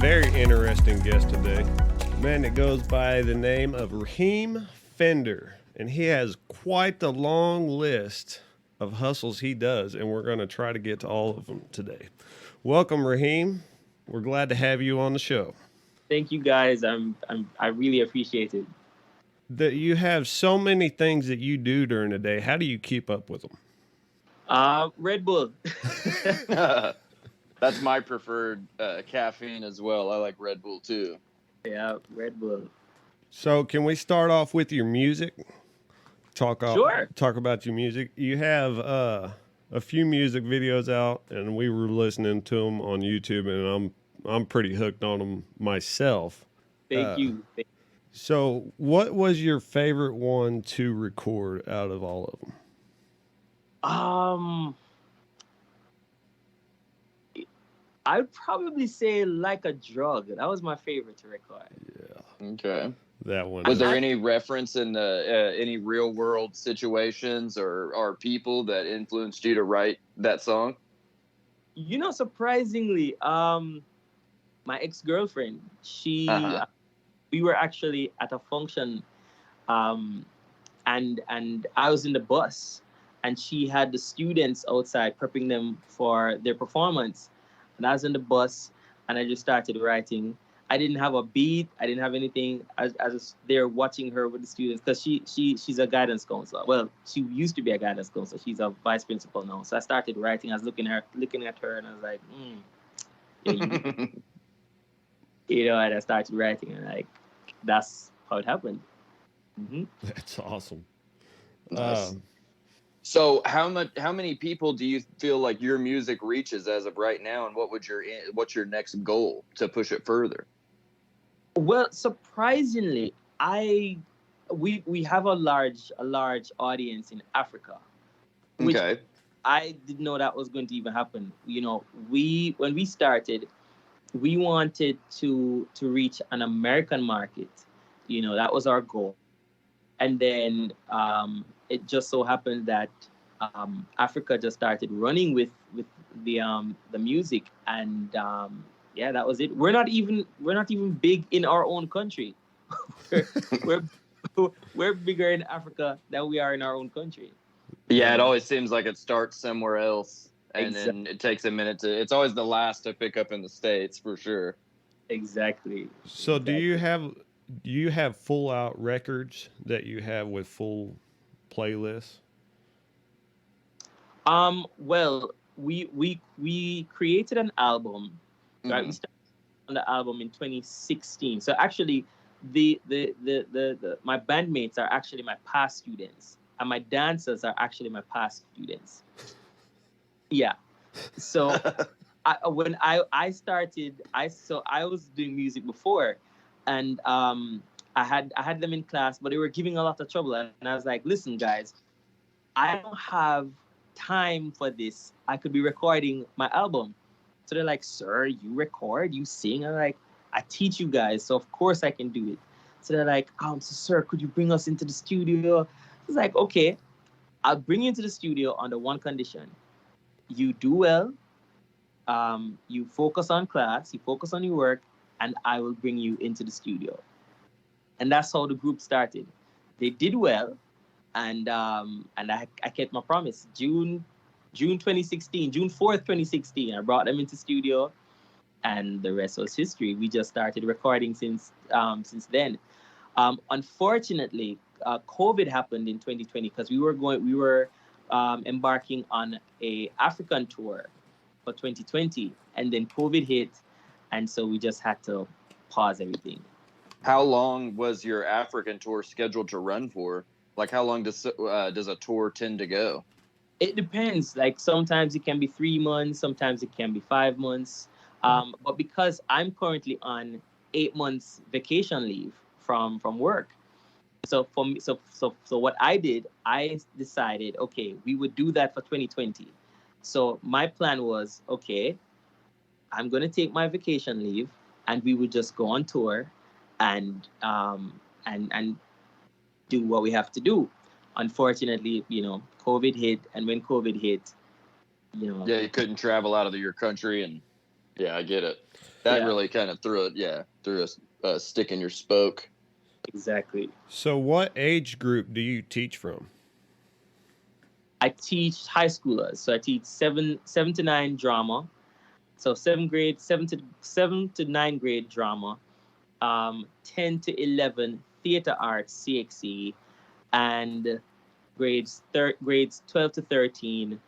very interesting guest today. A man that goes by the name of Reheim Fender. And he has quite the long list of hustles he does, and we're going to try to get to all of them today. Welcome, Reheim. We're glad to have you on the show. Thank you, guys. I really appreciate it. That you have so many things that you do during the day. How do you keep up with them? Red Bull. That's my preferred caffeine as well. I like Red Bull too. Yeah, Red Bull. So, can we start off with your music? Sure. Talk about your music. You have a few music videos out, and we were listening to them on YouTube, and I'm pretty hooked on them myself. Thank you. So, what was your favorite one to record out of all of them? I'd probably say Like a Drug. That was my favorite to record. Yeah. Okay. That one. Was there any reference in any real world situations or people that influenced you to write that song? You know, surprisingly, my ex-girlfriend, we were actually at a function, and I was in the bus, and she had the students outside prepping them for their performance. And I was in the bus, and I just started writing. I didn't have a beat. I didn't have anything. I was there watching her with the students because she's a guidance counselor. Well, she used to be a guidance counselor. She's a vice principal now. So I started writing. I was looking at her, and I was like, yeah, and I started writing, and like that's how it happened. Mm-hmm. That's awesome. Nice. So how many people do you feel like your music reaches as of right now, and what's your next goal to push it further? Well, surprisingly, we have a large audience in Africa. Which Okay. I didn't know that was going to even happen. You know, when we started, we wanted to reach an American market. You know, that was our goal. And then it just so happened that Africa just started running with the music, and yeah, that was it. We're not even big in our own country. we're bigger in Africa than we are in our own country. Yeah, it always seems like it starts somewhere else, and Exactly. then it takes a minute to. It's always the last to pick up in the States for sure. Exactly. So, do you have full out records that you have with full playlists? Well, we created an album, right? Mm-hmm. We started on the album in 2016. So actually, the my bandmates are actually my past students, and my dancers are actually my past students. Yeah. So when I started, I was doing music before, and I had them in class, but they were giving a lot of trouble, and I was like, listen, guys, I don't have time for this. I could be recording my album. So they're like, sir, you record, you sing. I'm like, I teach you guys, so of course I can do it. So they're like, so sir, could you bring us into the studio? I was like, okay, I'll bring you into the studio under one condition. You do well, you focus on class, you focus on your work, and I will bring you into the studio. And that's how the group started. They did well, and I kept my promise. June 2016, June 4th, 2016, I brought them into studio, and the rest was history. We just started recording since then. Unfortunately, COVID happened in 2020 because we were embarking on a African tour for 2020, and then COVID hit, and so we just had to pause everything. How long was your African tour scheduled to run for? Like, how long does a tour tend to go? It depends. Like, sometimes it can be 3 months, sometimes it can be 5 months. But because I'm currently on 8 months vacation leave from work, so for me, so what I did, I decided, okay, we would do that for 2020. So my plan was, okay, I'm gonna take my vacation leave, and we would just go on tour, and do what we have to do. Unfortunately, COVID hit, and when COVID hit, Yeah, you couldn't travel out of your country, and Yeah, I get it. That Yeah. really kind of threw a stick in your spoke. Exactly. So, what age group do you teach from? I teach high schoolers, so I teach seven to nine drama. So seventh grade, seven to ninth grade drama, 10 to 11 theater arts CXC, and grades 12 to 13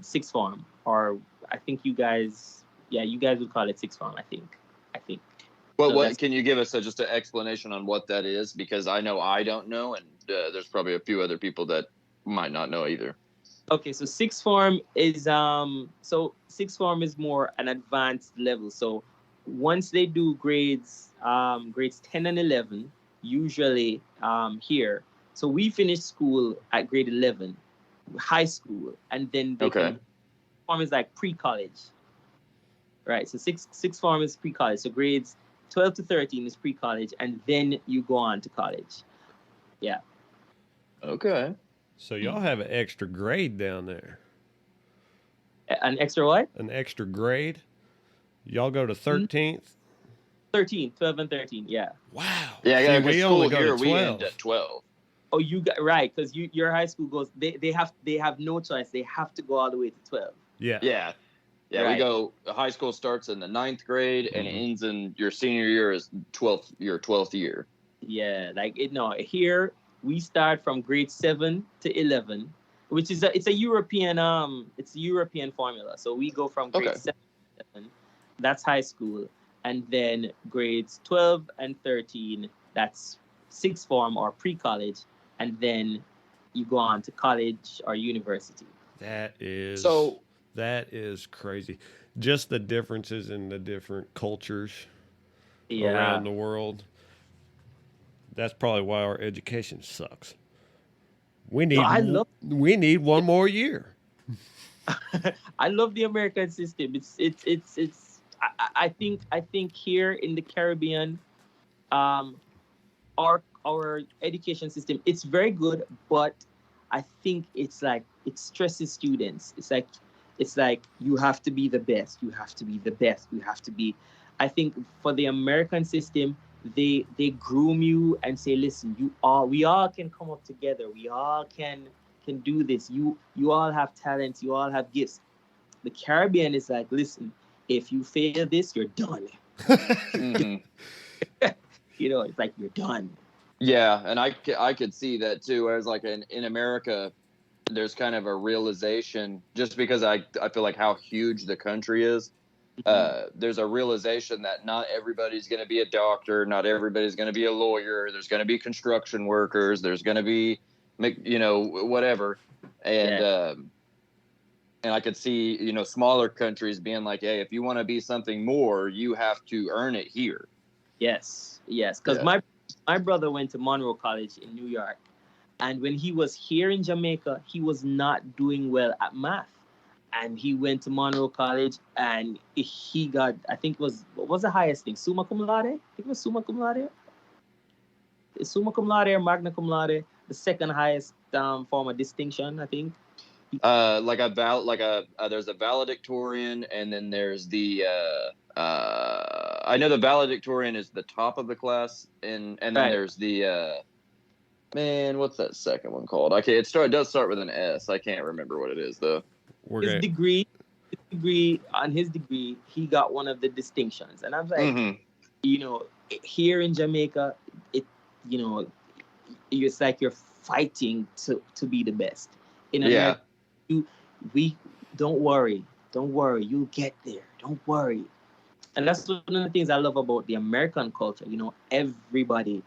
sixth form, or I think you guys would call it sixth form. I think. Well, So what that's can you give us just an explanation on what that is? Because I know I don't know, and there's probably a few other people that might not know either. okay. So sixth form is more an advanced level. So once they do grades 10 and 11, usually here. So we finish school at grade 11, high school, and then they Okay. can form is like pre-college, right? So sixth form is pre-college. So grades 12 to 13 is pre-college, and then you go on to college. Yeah. Okay. So, y'all have an extra grade down there. An extra what? An extra grade? Y'all go to Hmm? 13th? 13, 12 and 13. Yeah. Wow. Yeah, See, yeah. Because we school only go here to we end 12. at 12. Oh, you got right, because your high school goes. They have no choice. They have to go all the way to 12. Yeah. Yeah. Yeah, we Right. go. High school starts in the 9th grade and it Mhm. ends in your senior year is 12th year. Yeah, like it. No, here we start from grade 7 to 11, which is it's a European formula. So we go from grade Okay. 7 to 11, that's high school, and then grades 12 and 13, that's sixth form or pre-college, and then you go on to college or university. So That is crazy. Just the differences in the different cultures Yeah, around the world. That's probably why our education sucks. We no, need I love we need one more year. I love the American system. It's. I think here in the Caribbean, um, our education system, it's very good, but I think it's like it stresses students. It's like you have to be the best. You have to be the best. You have to be. I think for the American system, they groom you and say, listen, we all can come up together. We all can do this. You all have talents. You all have gifts. The Caribbean is like, listen, if you fail this, you're done. mhm. It's like you're done. Yeah, and I could see that too. I was like in America, there's kind of a realization just because I feel like how huge the country is. Mhm. There's a realization that not everybody's going to be a doctor, not everybody's going to be a lawyer. There's going to be construction workers. There's going to be, whatever. And Yeah. and I could see smaller countries being like, hey, if you want to be something more, you have to earn it here. Yes. Yes. Because Yeah. my brother went to Monroe College in New York, and when he was here in Jamaica, he was not doing well at math, and he went to Monroe College, and he got, I think it was, what was the highest thing? Summa cum laude. I think it was summa cum laude. Summa cum laude or magna cum laude, the second highest form of distinction, I think. Like there's a valedictorian, and then there's the I know the valedictorian is the top of the class, and then Right. there's the man, what's that second one called? Okay, it does start with an S. I can't remember what it is though. We're His gonna degree, his degree, he got one of the distinctions, and I was like, Mm-hmm. here in Jamaica, it, you know, it's like you're fighting to be the best. In Yeah. America, we don't worry, you'll get there. Don't worry. And that's one of the things I love about the American culture. Everybody,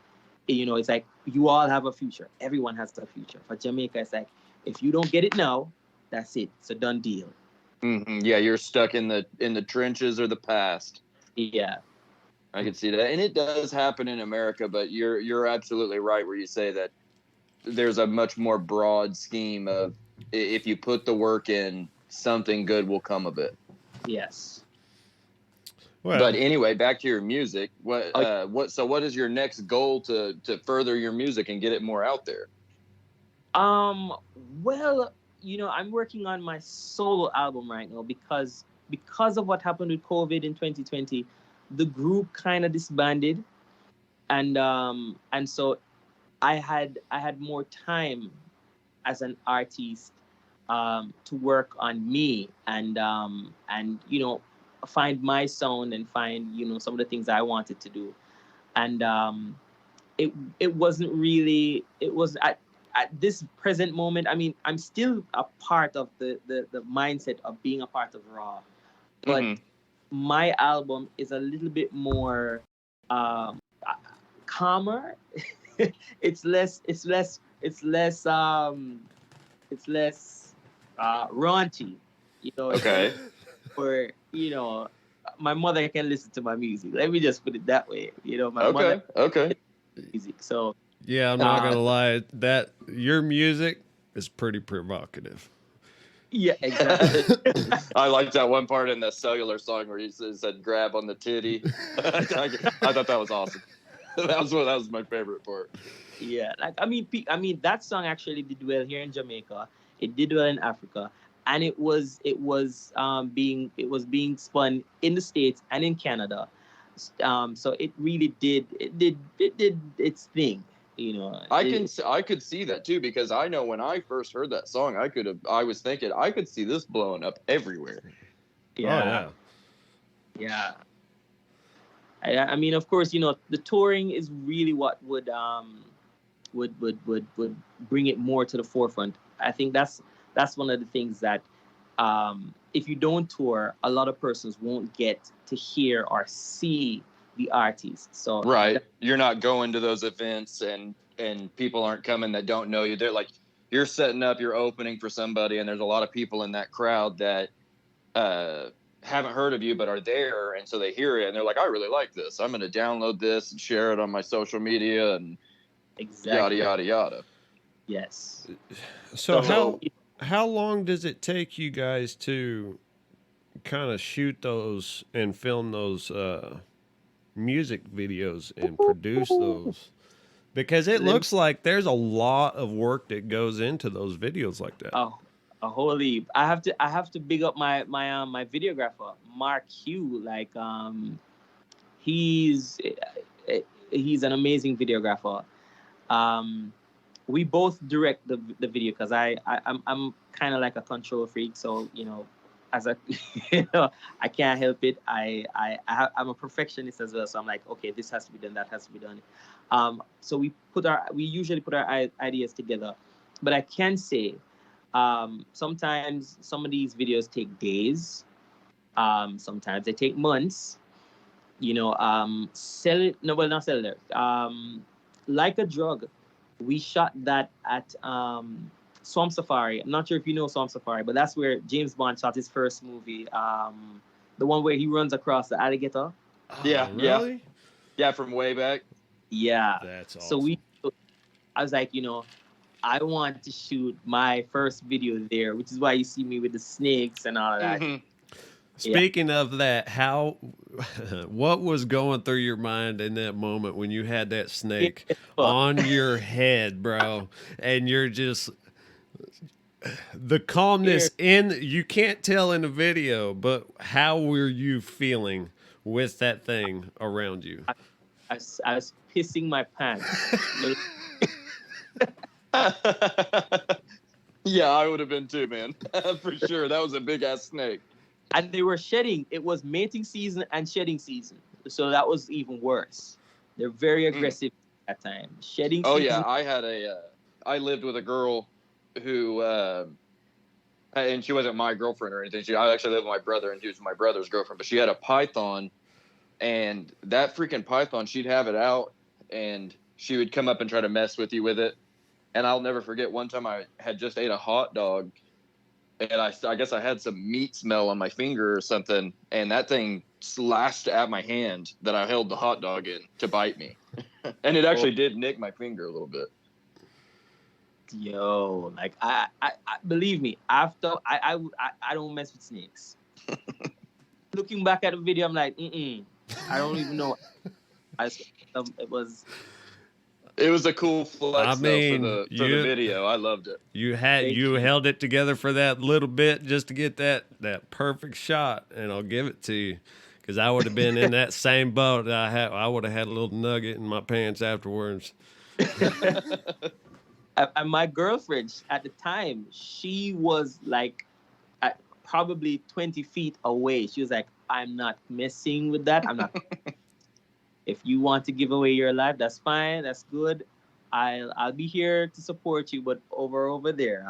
it's like you all have a future. Everyone has a future. For Jamaica, it's like if you don't get it now, that's it. It's a done deal. Mm-hmm. Yeah, you're stuck in the trenches or the past. Yeah. I can see that, and it does happen in America. But you're absolutely right where you say that there's a much more broad scheme of if you put the work in, something good will come of it. Yes. But well, anyway, back to your music. What is your next goal to further your music and get it more out there? Um. Well, I'm working on my solo album right now because because of what happened with COVID in 2020, the group kind of disbanded, and so I had more time as an artist to work on me and find my sound and find some of the things I wanted to do, and it wasn't really it was at this present moment. I mean, I'm still a part of the mindset of being a part of Raw, but Mhm. my album is a little bit more um, calmer. It's less raunchy, Okay. or my mother can listen to my music. Let me just put it that way. My mother Okay. Okay. music. So Yeah, I'm not uh, gonna lie. That your music is pretty provocative. yeah, exactly. I liked that one part in the cellular song where he said "grab on the titty." I thought that was awesome. That was my favorite part. Yeah, like I mean that song actually did well here in Jamaica. It did well in Africa, and it was being spun in the States and in Canada. So it did its thing. I could see that too because I know when I first heard that song, I was thinking I could see this blowing up everywhere. Oh Yeah, yeah. yeah. I mean, of course, the touring is really what would bring it more to the forefront. I think that's one of the things that if you don't tour, a lot of persons won't get to hear or see the artist. So Right. You're not going to those events and people aren't coming that don't know you. They're like you're setting up, you're opening for somebody and there's a lot of people in that crowd that uh haven't heard of you but are there and so they hear it and they're like I really like this. I'm going to download this and share it on my social media and yada exactly, yada yada. yes. So So how long does it take you guys to kind of shoot those and film those music videos and produce those? Because it let me, looks like there's a lot of work that goes into those videos like that. oh, a whole heap. I have to big up my videographer, Mark Hugh. Like he's he's an amazing videographer. Um, we both direct the video because I'm kind of like a control freak, so as a I can't help it. I'm a perfectionist as well, so I'm like, okay, this has to be done, that has to be done. So we usually put our ideas together, but I can say sometimes some of these videos take days. Sometimes they take months. Sell it. No, well, not sell it. Like a drug, we shot that at Swamp Safari. I'm not sure if you know Swamp Safari, but that's where James Bond shot his first movie. The one where he runs across the alligator. Oh, Yeah, yeah. really? Yeah, from way back. Yeah. That's So awesome. I was like, I want to shoot my first video there, which is why you see me with the snakes and all of that. Mhm. Yeah. Speaking of that, how what was going through your mind in that moment when you had that snake on your head, bro, and you're just the calmness Scared. in you can't tell in the video, but how were you feeling with that thing around you? I was pissing my pants. Yeah, I would have been too, man. For sure. That was a big ass snake. And they were shedding. It was mating season and shedding season, so that was even worse. They're very Mm. aggressive at that time. Shedding Oh yeah, season. I lived with a girl who and she wasn't my girlfriend or anything. I actually lived with my brother and she was my brother's girlfriend, but she had a python and that freaking python, she'd have it out and she would come up and try to mess with you with it. And I'll never forget one time I had just ate a hot dog and I guess I had some meat smell on my finger or something, and that thing slashed at my hand that I held the hot dog in to bite me, and it Oh, actually did nick my finger a little bit. yo, like I believe me. After I don't mess with snakes. Looking back at the video, I'm like, I don't even know. I, it was It was a cool I flex though for mean, the video. I loved it. Thank you you. held it together for that little bit just to get that perfect shot, and I'll give it to you. Because I would have been in that same boat. I would have had a little nugget in my pants afterwards. And my girlfriend at the time, she was like at probably 20 feet away. She was like, I'm not messing with that. I'm not. If you want to give away your life, that's fine. That's good. I'll be here to support you, but over there,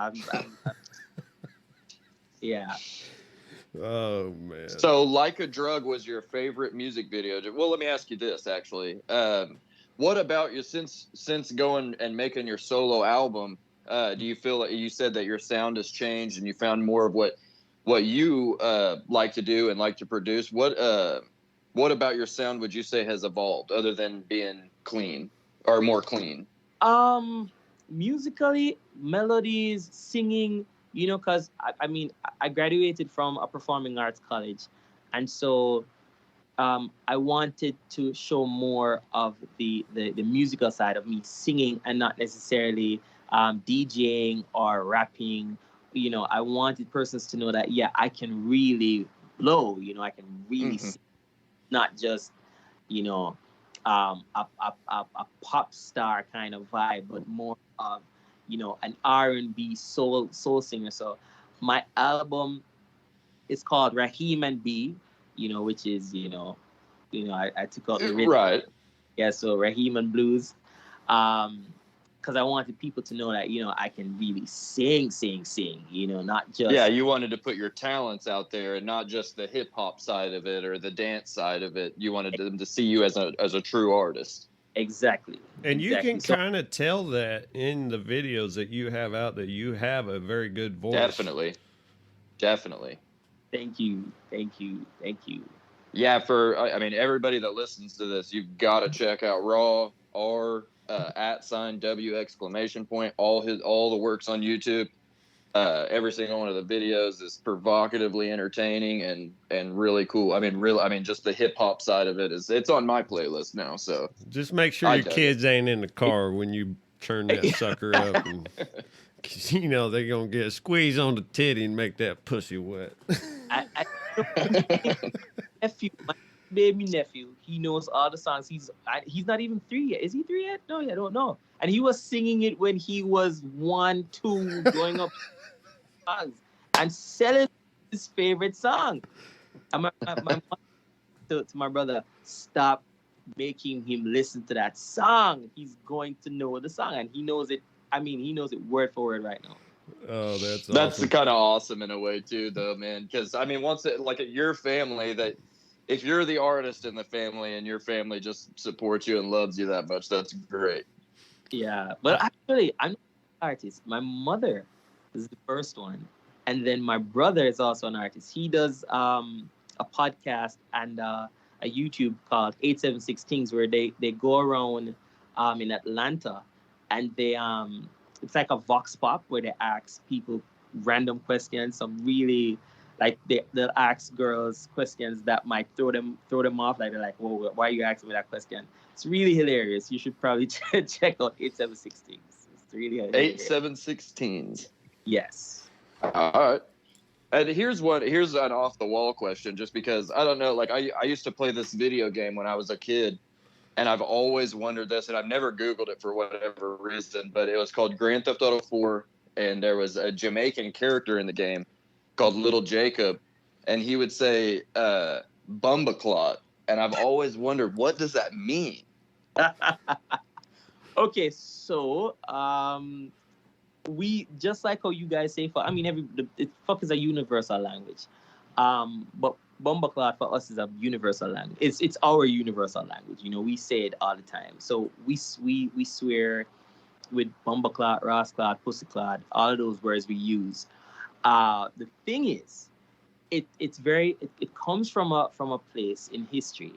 yeah. Oh man. So, Like a Drug was your favorite music video. Well, let me ask you this actually. What about you since going and making your solo album? Do you feel like you said that your sound has changed and you found more of what you like to do and like to produce? What about your sound would you say has evolved other than being clean or more clean? Musically, melodies, singing, because I mean, I graduated from a performing arts college, and so I wanted to show more of the musical side of me singing and not necessarily DJing or rapping. I wanted persons to know that, yeah, I can really blow, I can really Mm-hmm. sing, not just, you know, a pop star kind of vibe, but more of, an R&B soul singer. So my album is called Raheem and B, which is, I took out the rhythm. Right. Yeah, so Raheem and Blues. Um, because I wanted people to know that, I can really sing, not just. Yeah, you wanted to put your talents out there and not just the hip hop side of it or the dance side of it. You wanted them to see you as a true artist. Exactly. And you Exactly. can So kind of tell that in the videos that you have out that you have a very good voice. Definitely. thank you. Thank you. Thank you. Yeah, I mean everybody that listens to this, you've got to check out Raw R @W exclamation point. All the works on YouTube. Every single one of the videos is provocatively entertaining and really cool. I mean, just the hip hop side of it's on my playlist now. So Just make sure I your dug kids ain't in the car when you turn that sucker up, and 'cause, they're gonna get a squeeze on the titty and make that pussy wet. I nephew, my baby nephew, he knows all the songs. He's not even 3 yet. Is he 3 yet? No, I don't know. And he was singing it when he was 1, 2, growing up songs and selling his favorite song. And my mom to my brother, stop making him listen to that song. He's going to know the song, and he knows it. I mean, he knows it word for word right now. Oh, that's That's awesome. kind of awesome in a way too, though, man. Because I mean, like at your family, that if you're the artist in the family and your family just supports you and loves you that much, that's great. Yeah, but actually, I'm not an artist. My mother is the first one, and then my brother is also an artist. He does a podcast and a YouTube called 876 Things, where they go around in Atlanta, and they it's like a vox pop where they ask people random questions, some really like they'll ask girls questions that might throw them off. Like they're like, "Whoa, why are you asking me that question?" It's really hilarious. You should probably check out 876 Things. It's really hilarious. 876 Yes. All right. And here's an off the wall question, just because I don't know. Like I used to play this video game when I was a kid, and I've always wondered this, and I've never Googled it for whatever reason, but it was called Grand Theft Auto 4, and there was a Jamaican character in the game called Little Jacob, and he would say "bumbaclot," and I've always wondered what does that mean. Okay, so we just like how you guys say fuck. I mean, fuck is a universal language, but bumbaclot for us is a universal language. It's our universal language. We say it all the time. So we swear with bumbaclot, rasclot, pussyclot, all of those words we use. The thing is, it comes from a place in history.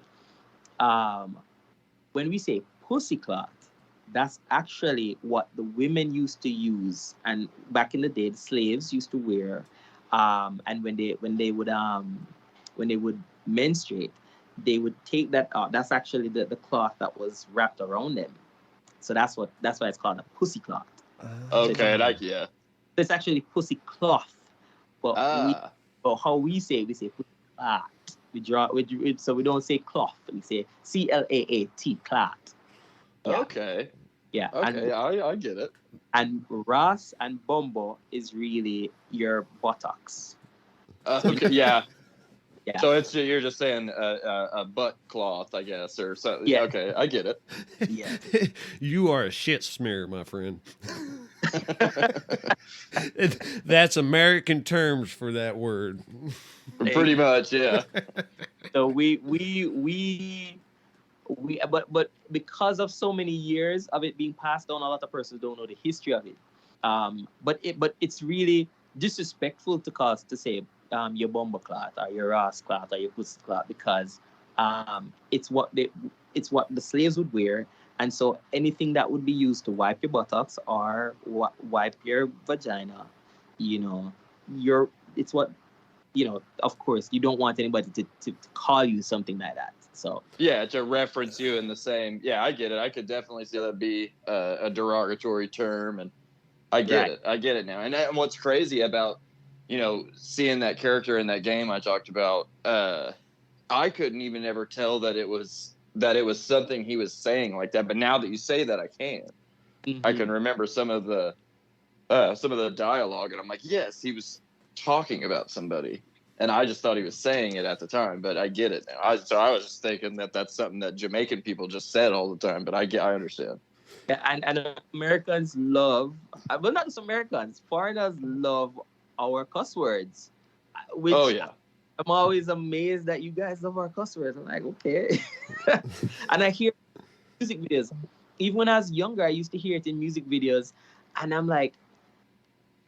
Um, when we say pussyclot, that's actually what the women used to use, and back in the day, the slaves used to wear. And when they would menstruate, they would take that out. That's actually the cloth that was wrapped around them. So that's why it's called a pussy cloth. Okay, yeah. It's actually pussy cloth, but how we say pussy cloth. We draw so we don't say cloth. We say CLAAT cloth. Yeah. Okay. Yeah. Okay, I get it. And Ras and Bumbo is really your buttocks. Okay, yeah. Yeah. So you're just saying a butt cloth, I guess, or something. Yeah. Okay, I get it. Yeah. You are a shit smear, my friend. That's American terms for that word. Pretty much, yeah. So but because of so many years of it being passed down, a lot of persons don't know the history of it. But it's really disrespectful to say your bomber cloth or your ass cloth or your pussy cloth, because it's what the slaves would wear, and so anything that would be used to wipe your buttocks or wipe your vagina, it's what, of course you don't want anybody to call you something like that. So yeah, to reference you in the same. Yeah, I get it. I could definitely see that be a derogatory term, and I get it. I get it now. And what's crazy about seeing that character in that game I talked about, I couldn't even ever tell that it was something he was saying like that. But now that you say that, I can. Mm-hmm. I can remember some of the dialogue, and I'm like, yes, he was talking about somebody. And I just thought he was saying it at the time, but I get it now. So I was just thinking that that's something that Jamaican people just said all the time, but I understand. Yeah, and Americans love, well, not just Americans, foreigners love our cuss words. Which I'm always amazed that you guys love our cuss words. I'm like, okay. And I hear music videos. Even when I was younger, I used to hear it in music videos, and I'm like,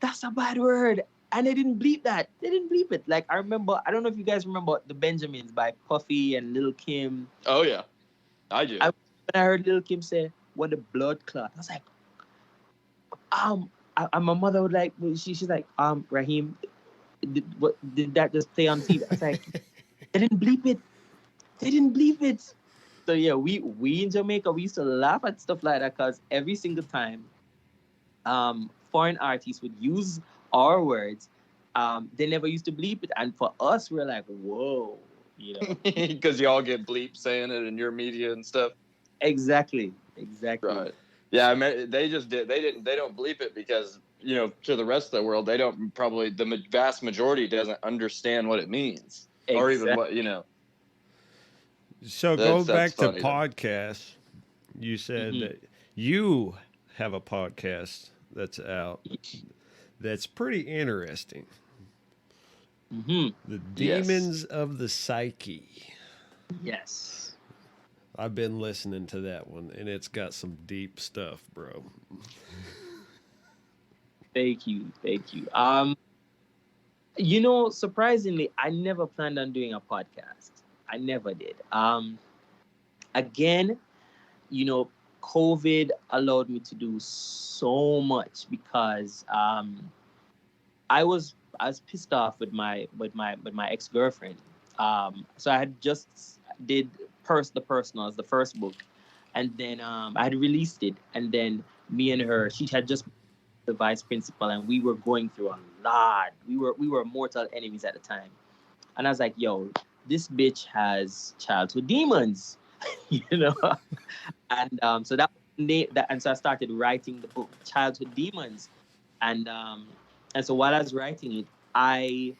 that's a bad word. And they didn't bleep that. They didn't bleep it. Like, I remember, I don't know if you guys remember The Benjamins by Puffy and Lil' Kim. Oh, yeah. I do. When I heard Lil' Kim say, what a blood clot, I was like, my mother would like, she's like, Raheem, did that just play on TV? I was like, they didn't bleep it. They didn't bleep it. So, yeah, we in Jamaica, we used to laugh at stuff like that, because every single time foreign artists would use our words, they never used to bleep it, and for us, we're like, whoa, because y'all get bleep saying it in your media and stuff. Exactly. Right. Yeah, I mean, they don't bleep it because to the rest of the world, they don't, probably the vast majority doesn't understand what it means. Exactly. Or even what So go back to podcasts. You said that you have a podcast that's out. That's pretty interesting. Mm-hmm. The Demons of the Psyche. Yes. I've been listening to that one, and it's got some deep stuff, bro. Thank you. Surprisingly, I never planned on doing a podcast. I never did. Again, COVID allowed me to do so much, because I was pissed off with my ex-girlfriend. So I had just did the Personals, the first book, and then I had released it, and then me and her, she had just the vice principal, and we were going through a lot. We were mortal enemies at the time, and I was like, yo, this bitch has childhood demons. And so and so I started writing the book Childhood Demons, and so while I was writing it, I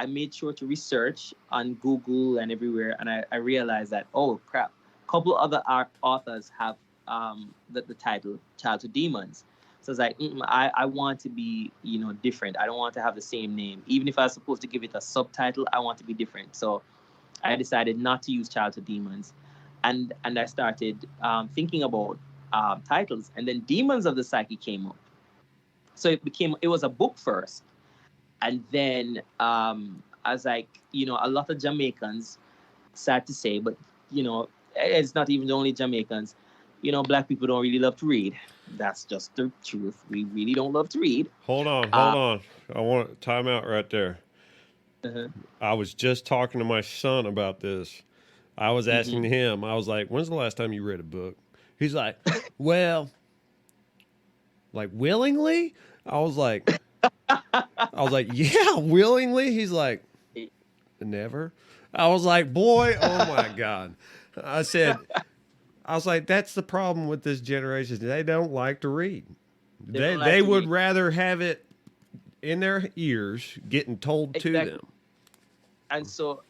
made sure to research on Google and everywhere, and I realized that, oh crap, a couple other authors have the title Childhood Demons. So I was like, I want to be different. I don't want to have the same name. Even if I was supposed to give it a subtitle, I want to be different. So I decided not to use Childhood Demons, and I started thinking about titles, and then Demons of the Psyche came up. So it was a book first, and then I was like, a lot of Jamaicans, sad to say, but it's not even the only Jamaicans. Black people don't really love to read. That's just the truth. We really don't love to read. Hold on. I want time out right there. Uh-huh. I was just talking to my son about this. I was asking Mm-hmm. him, I was like, when's the last time you read a book? He's like, well, like willingly? I was like, yeah, willingly. He's like, never. I was like, boy, oh my God. I said, I was like, that's the problem with this generation. They don't like to read. They They don't like they to would read. rather have it in their ears, getting told to Exactly. them. And so,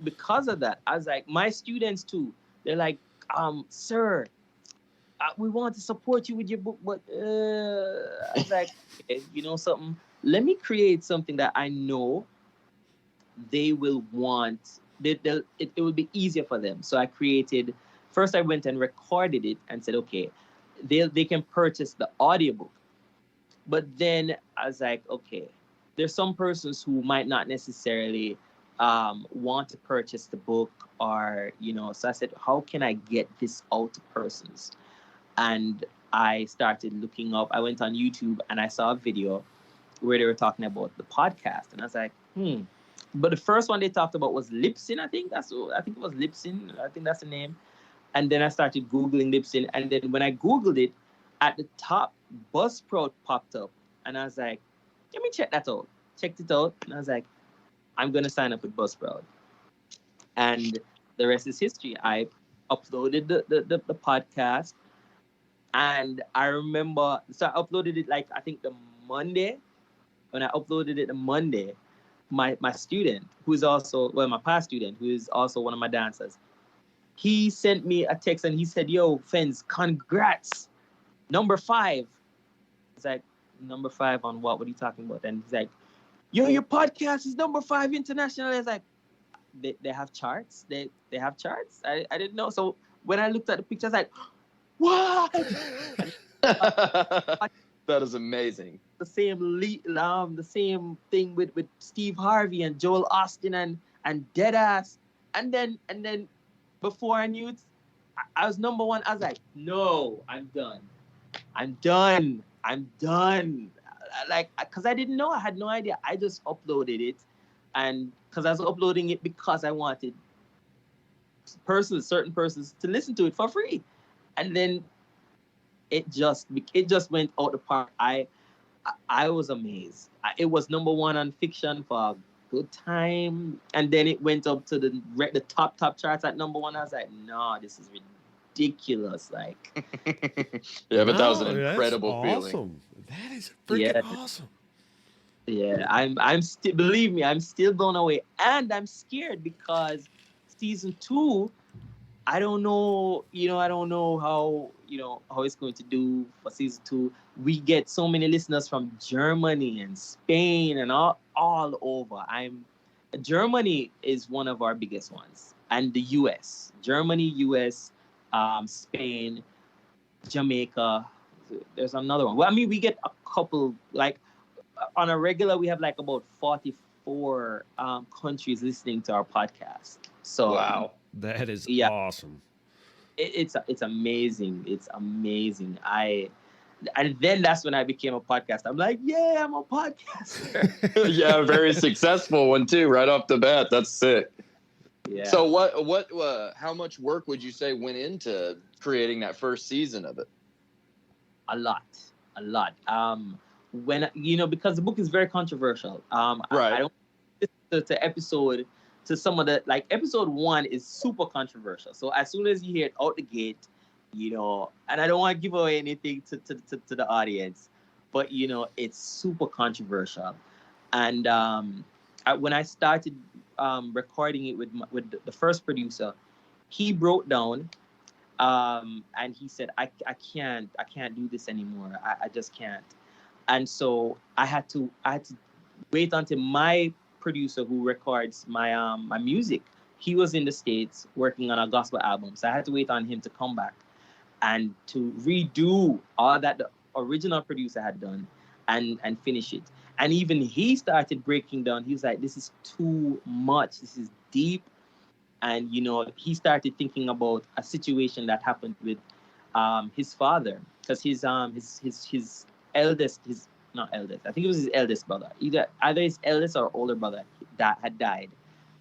because of that, I was like, my students too, they're like, sir, we want to support you with your book, but I was like, okay, you know something? Let me create something that I know they will want. It will be easier for them. So I created. First, I went and recorded it and said, okay, they can purchase the audiobook. But then I was like, okay, there's some persons who might not necessarily want to purchase the book, or So I said, how can I get this out to persons? And I started looking up. I went on YouTube and I saw a video where they were talking about the podcast, and I was like, But the first one they talked about was Lipsin. I think it was Lipsin. I think that's the name. And then I started Googling Lipsin. And then when I Googled it, at the top, Buzzsprout popped up. And I was like, let me check that out. Checked it out. And I was like, I'm going to sign up with Buzzsprout. And the rest is history. I uploaded the podcast. And I remember, so I uploaded it like, I think the Monday. When I uploaded it the Monday, my student, who is also, well, my past student, who is also one of my dancers, he sent me a text and he said, yo, Fens, congrats. Number 5. It's like, number 5 on what? What are you talking about? And he's like, yo, your podcast is number 5 internationally. I was like, they have charts? They have charts? I didn't know. So when I looked at the picture, I was like, what? That is amazing. The same thing with Steve Harvey and Joel Austin and Deadass. And then before I knew it, I was number 1. I was like, no, I'm done. Like, because I didn't know. I had no idea. I just uploaded it. And because I was uploading it because I wanted certain persons to listen to it for free. And then it just went out the park. I was amazed. It was number 1 on fiction for a good time, and then it went up to the top charts at number 1. I was like, no, this is ridiculous. Like, yeah, but that was an No, that's incredible feeling. awesome. That is freaking awesome. Yeah, I'm still, believe me, I'm still blown away, and I'm scared because season 2, I don't know, I don't know how it's going to do for season 2. We get so many listeners from Germany and Spain and all over. Germany is one of our biggest ones, and the US, Germany, US, Spain, Jamaica. There's another one. Well, I mean, we get a couple, like on a regular, we have like about 44 countries listening to our podcast. So wow. That is awesome. It's amazing. It's amazing. And then that's when I became a podcaster. I'm like, yeah, I'm a podcaster. Yeah, a very successful one too, right off the bat. That's sick. Yeah. So how much work would you say went into creating that first season of it? A lot. When because the book is very controversial. Right. I don't listen to episode to some of the, like, episode 1 is super controversial. So as soon as you hear it out the gate, and I don't want to give away anything to the audience, but it's super controversial. And when I started recording it with the first producer, he broke down, and he said, I can't do this anymore. I just can't. And so I had to wait until my producer, who records my my music, he was in the States working on a gospel album. So I had to wait on him to come back and to redo all that the original producer had done and finish it. And even he started breaking down. He was like, this is too much. This is deep. And, he started thinking about a situation that happened with his father, because his eldest, not eldest, I think it was his eldest brother, either his eldest or older brother that had died.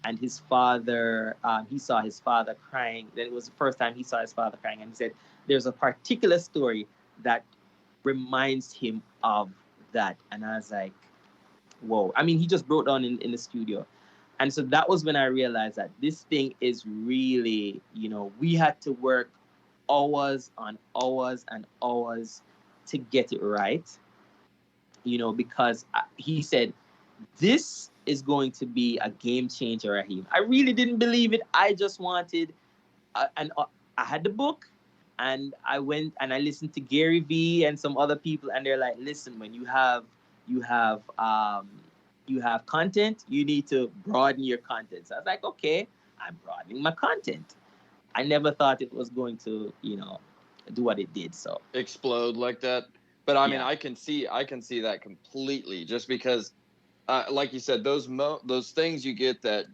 and his father, he saw his father crying. Then it was the first time he saw his father crying, and he said, "There's a particular story that reminds him of that." And I was like, "Whoa!" I mean, he just broke down in the studio, and so that was when I realized that this thing is really, we had to work hours on hours and hours to get it right, because he said, this is going to be a game changer, Raheem. I really didn't believe it. I just wanted, I had the book, and I went and I listened to Gary Vee and some other people, and they're like, listen, when you have content, you need to broaden your content. So I was like, okay, I'm broadening my content. I never thought it was going to, do what it did. So explode like that. But I mean, Yeah. I can see that completely, just because, like you said, those things you get that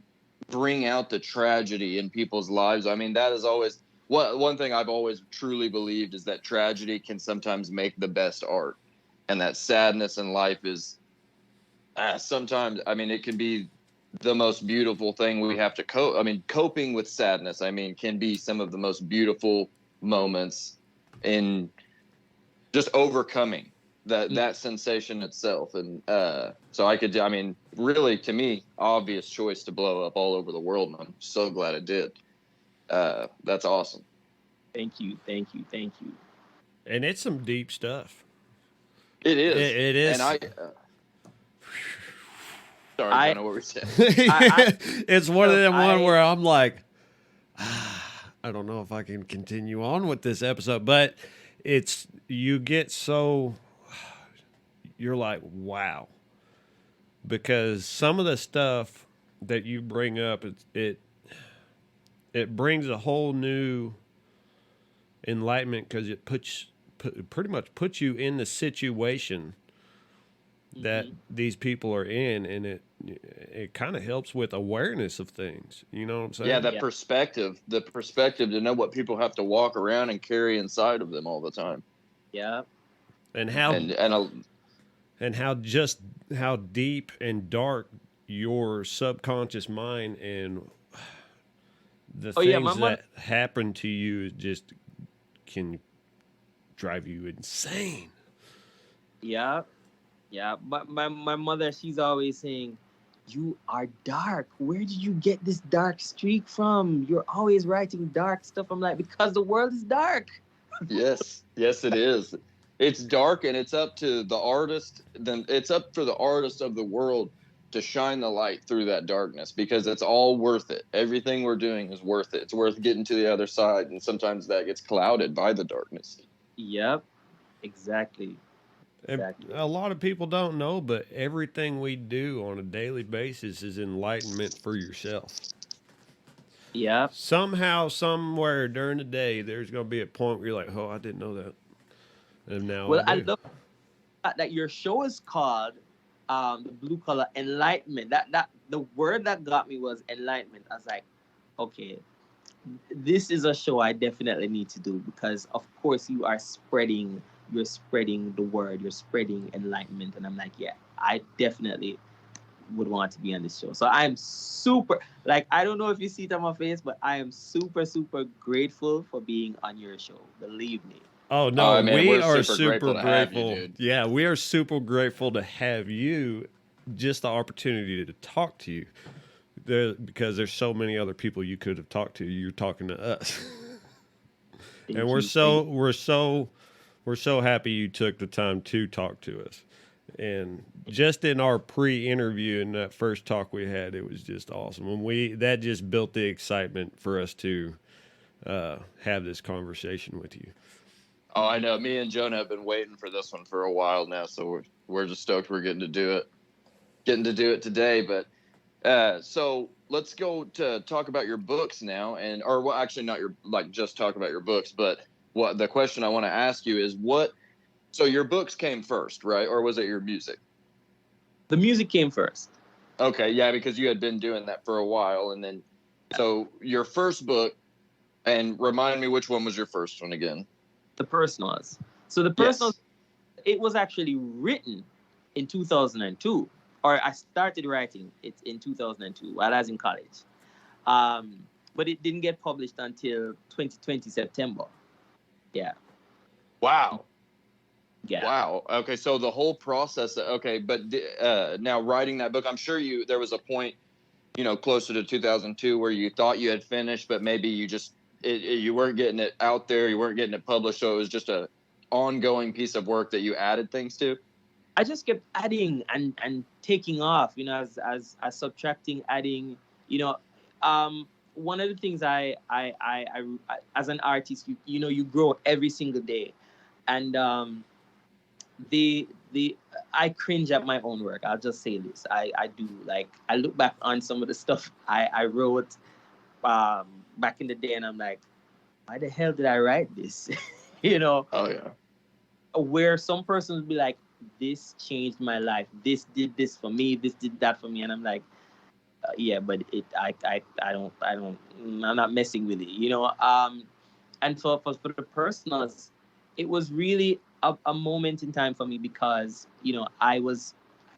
bring out the tragedy in people's lives. I mean, that is always one thing I've always truly believed, is that tragedy can sometimes make the best art, and that sadness in life is sometimes. I mean, it can be the most beautiful thing we have to cope. I mean, coping with sadness, I mean, can be some of the most beautiful moments in just overcoming that sensation itself. And so I mean, really, to me, obvious choice to blow up all over the world, and I'm so glad it did. That's awesome. Thank you. And it's some deep stuff. It is. It is. And sorry, I- Jonah, what were you saying? It's one of them one I- where I'm like, I don't know if I can continue on with this episode, but you get so, you're like, wow, because some of the stuff that you bring up, it brings a whole new enlightenment, because it pretty much puts you in the situation that these people are in, and it kind of helps with awareness of things. You know what I'm saying? Yeah, the perspective to know what people have to walk around and carry inside of them all the time. Yeah. And how and how deep and dark your subconscious mind and the things that happen to you just can drive you insane. Yeah. Yeah. But my mother, she's always saying, you are dark. Where did you get this dark streak from? You're always writing dark stuff. I'm like, because the world is dark. yes, it is. It's dark, and it's up to the artist. Then it's up for the artist of the world to shine the light through that darkness, because it's all worth it. Everything we're doing is worth it. It's worth getting to the other side, and sometimes that gets clouded by the darkness. Yep. Exactly. A lot of people don't know, but everything we do on a daily basis is enlightenment for yourself. Yeah. Somehow, somewhere during the day, there's going to be a point where you're like, oh, I didn't know that. And now I do. love that your show is called the Blue Collar Enlightenment. That the word that got me was enlightenment. I was like, okay, this is a show I definitely need to do, because of course you're spreading the word, you're spreading enlightenment, and I'm like, yeah, I definitely would want to be on this show. So I'm super, like, I don't know if you see it on my face, but I am super grateful for being on your show. Believe me. Oh no, man, we we're are super super grateful to have grateful. you, dude. Yeah, we are super grateful to have you. Just the opportunity to talk to you, because there's so many other people you could have talked to. You're talking to us, and we're so happy you took the time to talk to us. And just in our pre-interview and that first talk we had, it was just awesome. And that just built the excitement for us to have this conversation with you. Oh, I know. Me and Jonah have been waiting for this one for a while now, so we're just stoked we're getting to do it today. But so let's go to talk about your books now, or well, actually not just talk about your books, but what the question I want to ask you is what. So your books came first, right? Or was it your music? The music came first. Okay, yeah, because you had been doing that for a while, and then so your first book, and remind me, which one was your first one again? The personals. So the personals, it was actually written in 2002. or I started writing it in 2002 while I was in college. Um, but it didn't get published until 2020 September. Yeah, Wow. yeah. Wow. Okay, so the whole process. Okay, but now writing that book, I'm sure there was a point, closer to 2002 where you thought you had finished, but maybe you weren't getting it out there, you weren't getting it published, so it was just a ongoing piece of work that you added things to. I just kept adding and taking off, as subtracting, adding, you know. One of the things I as an artist, you grow every single day, and the I cringe at my own work. I'll just say this. I do, like, I look back on some of the stuff I wrote um back in the day, and I'm like, why the hell did I write this? you know, Oh yeah. where some persons be like, this changed my life. This did this for me. This did that for me, and I'm like, yeah, but I'm not messing with it. And for the personals, it was really a moment in time for me because I was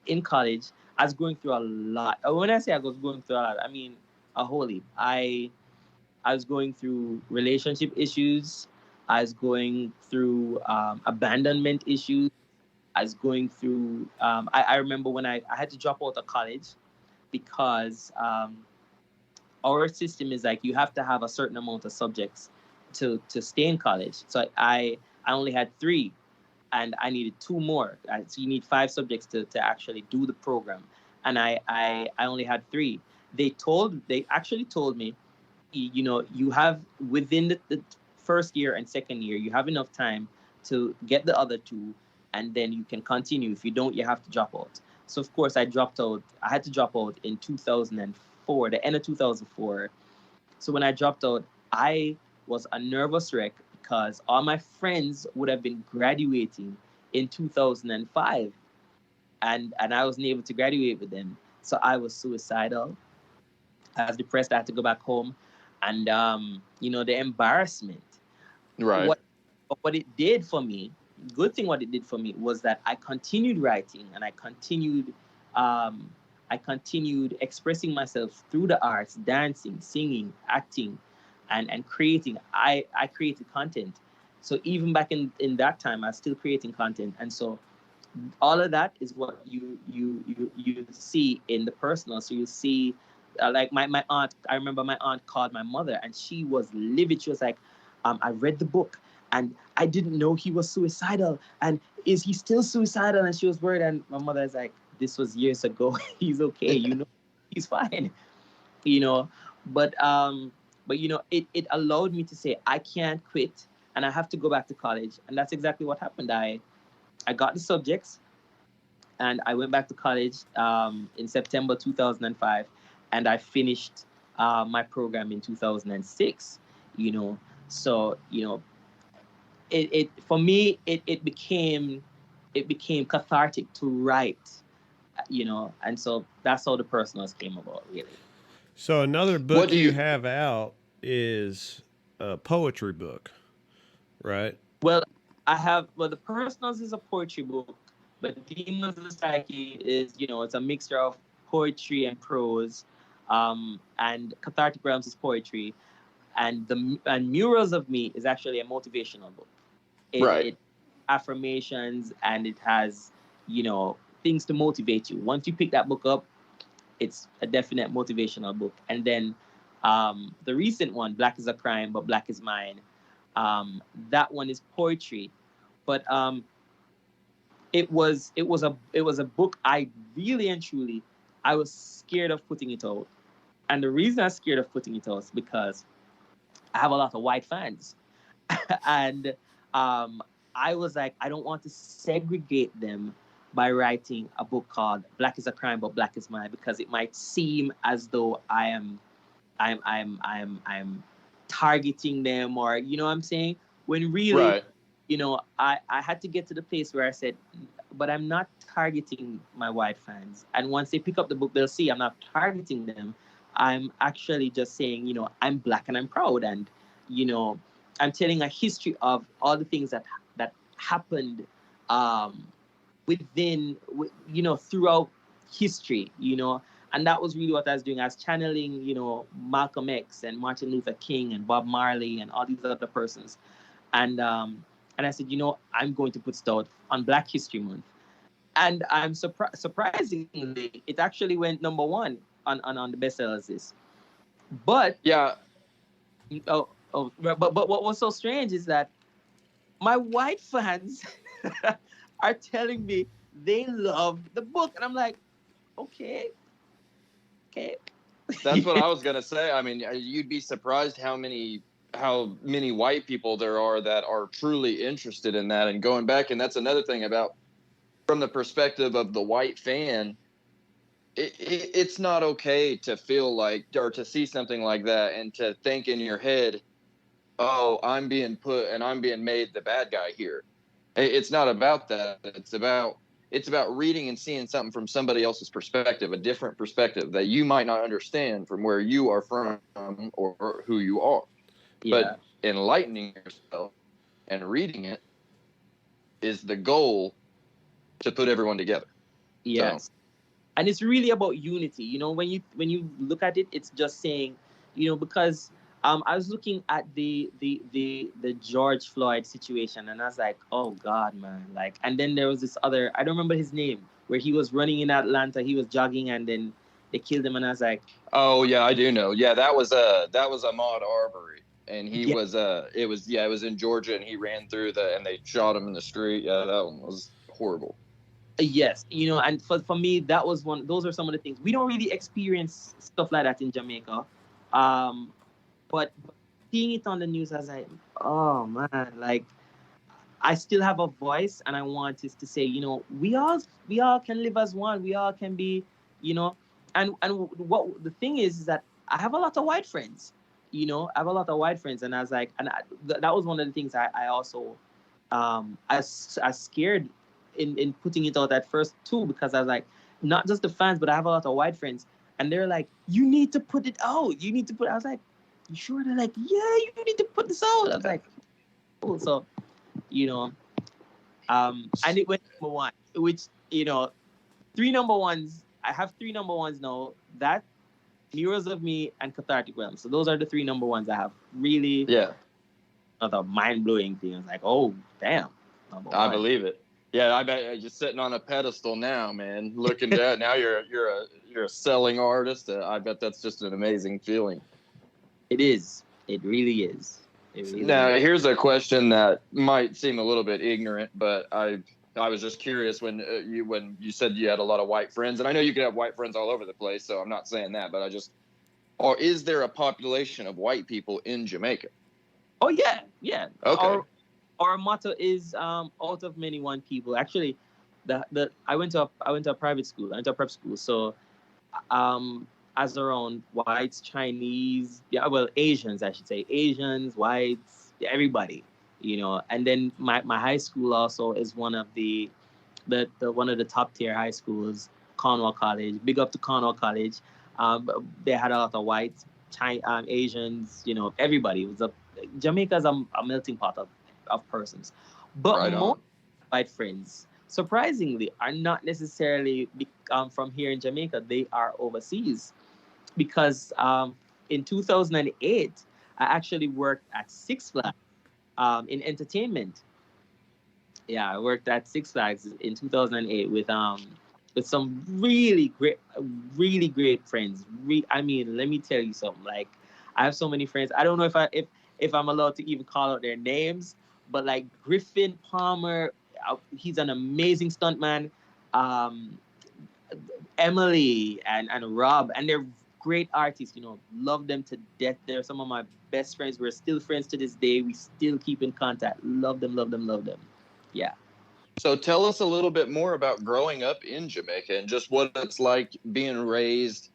in college. I was going through a lot. When I say I was going through a lot, I mean a whole heap. I was going through relationship issues. I was going through abandonment issues. I was going through. I remember when I had to drop out of college because our system is like you have to have a certain amount of subjects to stay in college. So I only had three, and I needed two more. So you need five subjects to actually do the program, and I only had three. They actually told me, you have within the first year and second year, you have enough time to get the other two, and then you can continue. If you don't, you have to drop out. So of course I dropped out. I had to drop out in 2004, the end of 2004. So when I dropped out, I was a nervous wreck because all my friends would have been graduating in 2005, and I wasn't able to graduate with them. So I was suicidal. I was depressed. I had to go back home, and the embarrassment. Right. What what it did for me, good thing what it did for me was that I continued writing, and um, I continued expressing myself through the arts, dancing, singing, acting, and creating. I created content. So even back in that time, I was still creating content, and so all of that is what you see in the personal. So you see, like my aunt. I remember my aunt called my mother, and she was livid. She was like, I read the book, and I didn't know he was suicidal. And is he still suicidal? And she was worried. And my mother is like, this was years ago. He's okay. He's fine. You know, but it allowed me to say I can't quit, and I have to go back to college. And that's exactly what happened. I got the subjects, and I went back to college in September 2005, and I finished my program in 2006. You know, so it for me it became cathartic to write. And so that's how the personals came about, really. So another What book do you you? have out is a poetry book, right? Well, the personals is a poetry book, but Demons of the Psyche is, it's a mixture of poetry and prose, and Cathartic Realms is poetry, and Murals of Me is actually a motivational book. Right. It affirmations, and it has, things to motivate you. Once you pick that book up, it's a definite motivational book. And then the recent one, Black is a Crime, but Black is Mine. That one is poetry, but it was a book I really and truly I was scared of putting it out. And the reason I was scared of putting it out is because I have a lot of white fans, and um, I was like, I don't want to segregate them by writing a book called Black is a Crime, but Black is Mine, because it might seem as though I'm targeting them, or what I'm saying, when really, Right. I had to get to the place where I said, but I'm not targeting my white fans. And once they pick up the book, they'll see I'm not targeting them. I'm actually just saying, I'm black and I'm proud, and you know I'm telling a history of all the things that happened, um, throughout history, and that was really what I was doing. I was channeling, Malcolm X and Martin Luther King and Bob Marley and all these other persons. And I said, I'm going to put stuff on Black History Month. And I'm surprisingly, it actually went number one on the bestsellers list. But Yeah. but what was so strange is that my white fans are telling me they love the book, and I'm like, okay. That's what I was gonna say. I mean, you'd be surprised how many white people there are that are truly interested in that and going back. And that's another thing about, from the perspective of the white fan, it's not okay to feel like, or to see something like that and to think in your head, oh, I'm being made the bad guy here. It's not about that. It's about reading and seeing something from somebody else's perspective, a different perspective that you might not understand from where you are from or who you are. Yeah. But enlightening yourself and reading it is the goal to put everyone together. Yes. So. And it's really about unity. When you look at it, it's just saying, because I was looking at the George Floyd situation, and I was like, oh God, man. Like, and then there was this other, I don't remember his name, where he was running in Atlanta, he was jogging, and then they killed him, and I was like, oh yeah, I do know. Yeah, that was Ahmaud Arbery. And he was it was in Georgia, and he ran through and they shot him in the street. Yeah, that one was horrible. Yes, and for me, that was those are some of the things. We don't really experience stuff like that in Jamaica. But seeing it on the news, I was like, oh man, like, I still have a voice, and I want to say, we all can live as one. We all can be, and what the thing is that I have a lot of white friends. I have a lot of white friends, and I was like, and that was one of the things I also, I scared in putting it out at first too, because I was like, not just the fans, but I have a lot of white friends, and they're like, you need to put it out. You need to put. I was like, you sure? They're like, yeah, you need to put this out. I was like, cool. So, and it went number one, which, 3 number ones. I have 3 number ones now. That, Mirrors of Me, and Cathartic Realm. So those are the 3 number ones I have. Really, another mind blowing thing. I was like, oh damn. I believe it. Yeah, I bet you're sitting on a pedestal now, man. Looking at now, you're a selling artist. I bet that's just an amazing feeling. It is. It really is. Now, here's a question that might seem a little bit ignorant, but I was just curious when you said you had a lot of white friends, and I know you could have white friends all over the place, so I'm not saying that, but or is there a population of white people in Jamaica? Oh yeah. Okay. Our motto is out of many one people. Actually, I went to a private school. I went to a prep school, so as around whites, Chinese, Asians, I should say, Asians, whites, everybody, And then my high school also is one of the one of the top tier high schools, Cornwall College. Big up to Cornwall College. They had a lot of whites, Asians, everybody. It was Jamaica's a melting pot of persons, but most white friends, surprisingly, are not necessarily from here in Jamaica. They are overseas. Because in 2008, I actually worked at Six Flags in entertainment. Yeah, I worked at Six Flags in 2008 with some really great friends. I mean, let me tell you something. Like, I have so many friends. I don't know if I'm allowed to even call out their names, but like Griffin Palmer, he's an amazing stuntman. Emily and Rob, and they're great artists, love them to death. They're some of my best friends. We're still friends to this day. We still keep in contact. Love them. Yeah. So tell us a little bit more about growing up in Jamaica and just what it's like being raised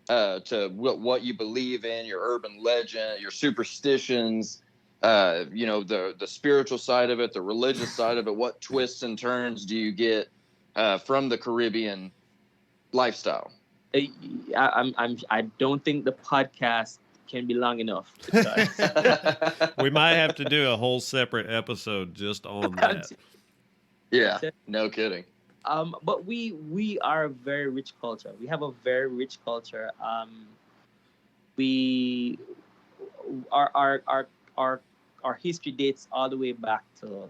to what you believe in, your urban legend, your superstitions, the spiritual side of it, the religious side of it. What twists and turns do you get from the Caribbean lifestyle? I don't think the podcast can be long enough. We might have to do a whole separate episode just on that. Yeah, no kidding. But we are a very rich culture. We have a very rich culture. We our our our our our history dates all the way back to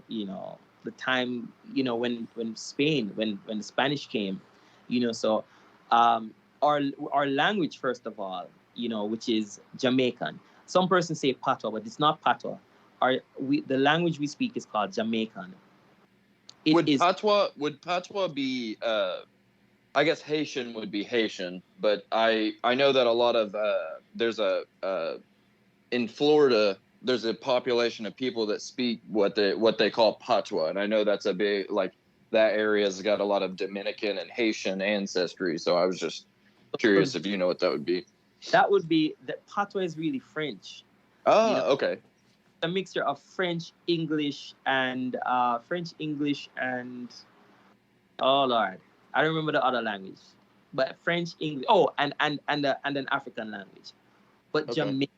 the time when Spain when the Spanish came, so um our our language first of all, which is Jamaican. Some persons say patois, but it's not patois. The language we speak is called Jamaican. It Would is patois be I guess Haitian would be Haitian, but I know that a lot of there's a in Florida there's a population of people that speak what they call patois, and I know that's a big like that area's got a lot of Dominican and Haitian ancestry. So I was just curious if you know what that would be. that would be that patois is really French. Ah, okay. A mixture of French English and oh Lord, I don't remember the other language, but French English. Oh, and an African language. But Okay. Jamaica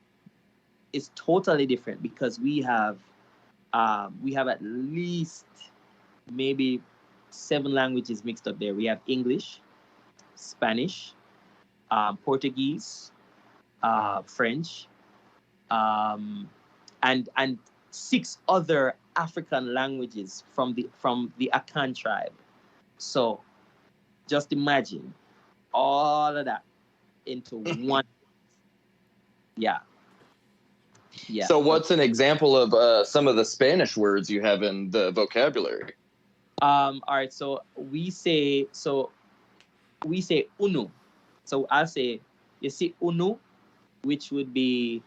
is totally different because we have at least maybe 7 languages mixed up there. We have English, Spanish, Portuguese, French, um, and 6 other African languages from the Akan tribe. So just imagine all of that into one. Yeah. Yeah. So what's an example of some of the Spanish words you have in the vocabulary? All right. We say uno. So I'll say you see uno, which would be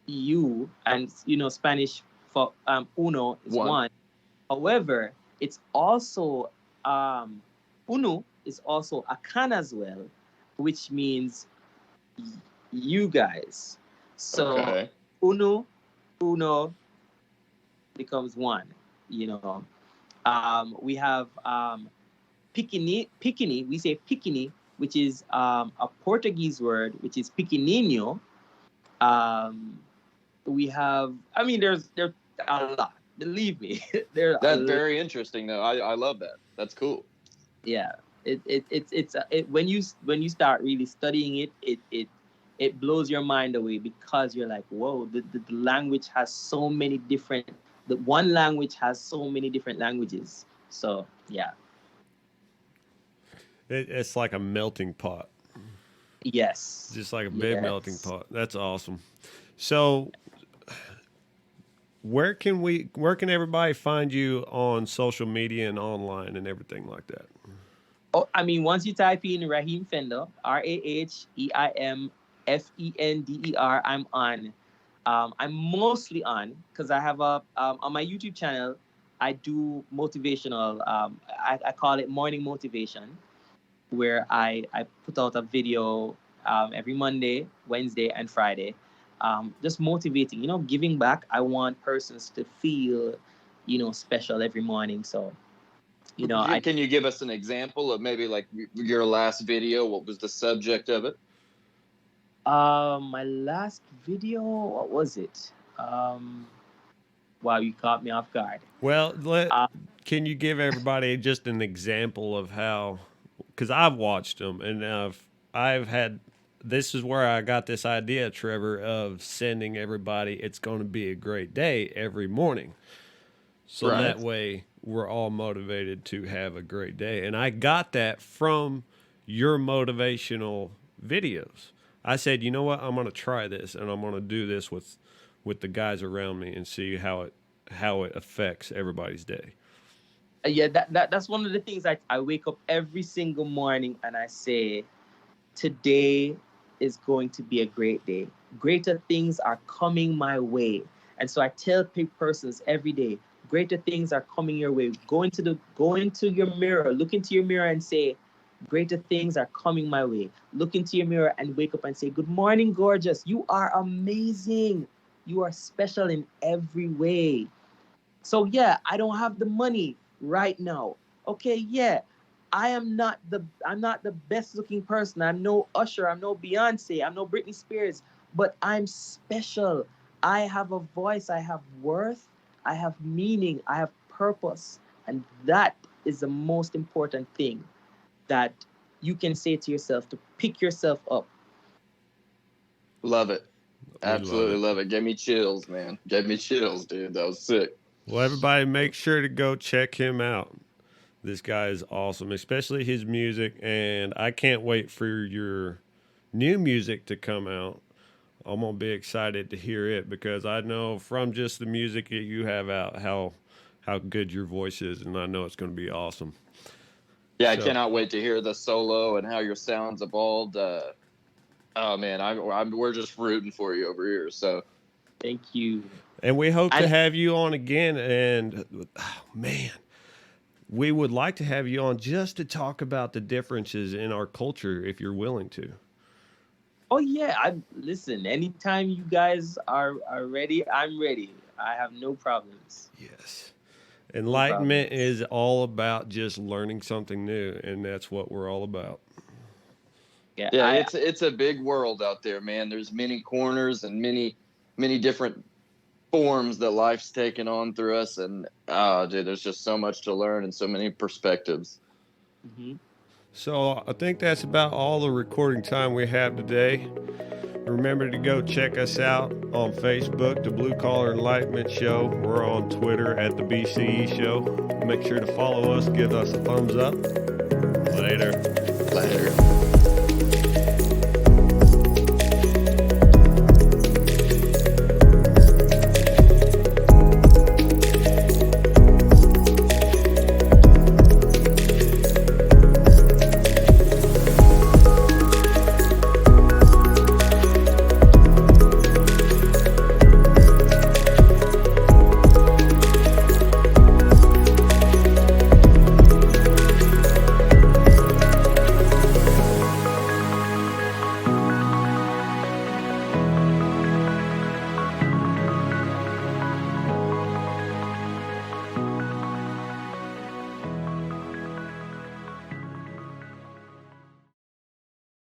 you, and Spanish for uno is One. one. However, it's also uno is also akan as well, which means you guys. So Okay. uno becomes one. You know, we have pikini. We say pikini, which is a Portuguese word, which is pequenininho. We have, I mean, there's a lot. Believe me, there's That's very interesting, though. I love that. That's cool. Yeah. When you start really studying it blows your mind away because you're like, whoa, the language has so many different. The one language has so many different languages. So yeah. It's like a melting pot, Yes. just like a big melting pot. That's awesome. So, where can everybody find you on social media and online and everything like that? Oh, I mean, once you type in Reheim Fender, RaheimFender, I'm on. I'm mostly on because I have on my YouTube channel. I do motivational. I call it morning motivation, where I put out a video every Monday, Wednesday, and Friday, just motivating. Giving back. I want persons to feel, special every morning. So Can you give us an example of maybe like your last video? What was the subject of it? My last video, what was it? Wow, you caught me off guard. Well, can you give everybody just an example of how? Because I've watched them and I've had. This is where I got this idea, Trevor, of sending everybody "It's going to be a great day" every morning, so Right. that way we're all motivated to have a great day. And I got that from your motivational videos. I said, you know what? I'm going to try this, and I'm going to do this with the guys around me and see how it affects everybody's day. Yeah, that's one of the things I wake up every single morning and I say, today is going to be a great day. Greater things are coming my way. And so I tell persons every day, greater things are coming your way. Go into your mirror, look into your mirror and say, greater things are coming my way. Look into your mirror and wake up and say, good morning, gorgeous. You are amazing. You are special in every way. So yeah, I don't have the money right now. Okay, yeah. I'm not the best looking person. I'm no Usher, I'm no Beyonce, I'm no Britney Spears, but I'm special. I have a voice, I have worth, I have meaning, I have purpose. And that is the most important thing that you can say to yourself to pick yourself up. Love it. We love Absolutely it. love it. Gave me chills, man. Gave me chills, dude. That was sick. Well, everybody, make sure to go check him out. This guy is awesome, especially his music, and I can't wait for your new music to come out. I'm gonna be excited to hear it because I know from just the music that you have out how good your voice is, and I know it's gonna be awesome. Yeah, I So, cannot wait to hear the solo and how your sounds evolved. Oh man, we're just rooting for you over here. So Thank you. and we hope to And have you on again. And oh, man, we would like to have you on just to talk about the differences in our culture, if you're willing to. oh yeah, I listen. Anytime you guys are ready, I'm ready. I have no problems. Yes. No Enlightenment problems. is all about just learning something new, and that's what we're all about. Yeah, yeah, it's a big world out there, man. There's many corners and many different forms that life's taken on through us, and dude, there's just so much to learn and so many perspectives. Mhm. So I think that's about all the recording time we have today. Remember to go check us out on Facebook, the Blue Collar Enlightenment Show. We're on Twitter at the BCE Show. Make sure to follow us, give us a thumbs up. Later.